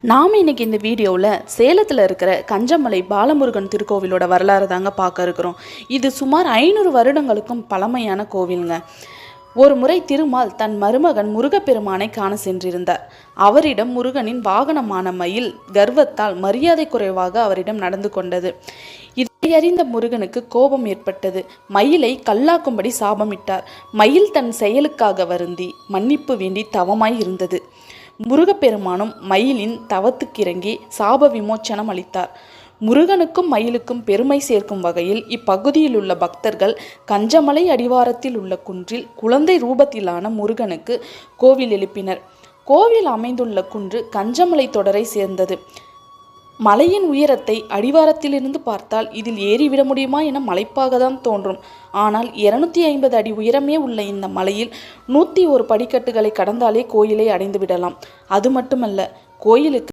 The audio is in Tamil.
நாம் இன்னைக்கு இந்த வீடியோவில் சேலத்தில் இருக்கிற கஞ்சமலை பாலமுருகன் திருக்கோவிலோட வரலாறு தாங்க பார்க்க இருக்கிறோம். இது சுமார் 500 வருடங்களுக்கும் பழமையான கோவிலுங்க. ஒரு முறை திருமால் தன் மருமகன் முருகப்பெருமானை காண சென்றிருந்தார். அவரிடம் முருகனின் வாகனமான மயில் கர்வத்தால் மரியாதை குறைவாக அவரிடம் நடந்து கொண்டது. இதை அறிந்த முருகனுக்கு கோபம் ஏற்பட்டது. மயிலை கல்லாக்கும்படி சாபமிட்டார். மயில் தன் செயலுக்காக வருந்தி மன்னிப்பு வேண்டி தவமாய் இருந்தது. முருகப்பெருமானும் மயிலின் தவத்துக்கிறங்கி சாப விமோச்சனம் அளித்தார். முருகனுக்கும் மயிலுக்கும் பெருமை சேர்க்கும் வகையில் இப்பகுதியில் உள்ள பக்தர்கள் கஞ்சமலை அடிவாரத்தில் உள்ள குன்றில் குழந்தை ரூபத்திலான முருகனுக்கு கோவில் எழுப்பினர். கோவில் அமைந்துள்ள குன்று கஞ்சமலை தொடரை சேர்ந்தது. மலையின் உயரத்தை அடிவாரத்திலிருந்து பார்த்தால் இதில் ஏறிவிட முடியுமா என மலைப்பாக தான் தோன்றும். ஆனால் 250 அடி உயரமே உள்ள இந்த மலையில் 101 படிக்கட்டுகளை கடந்தாலே கோயிலை அடைந்து விடலாம். அது மட்டுமல்ல, கோயிலுக்கு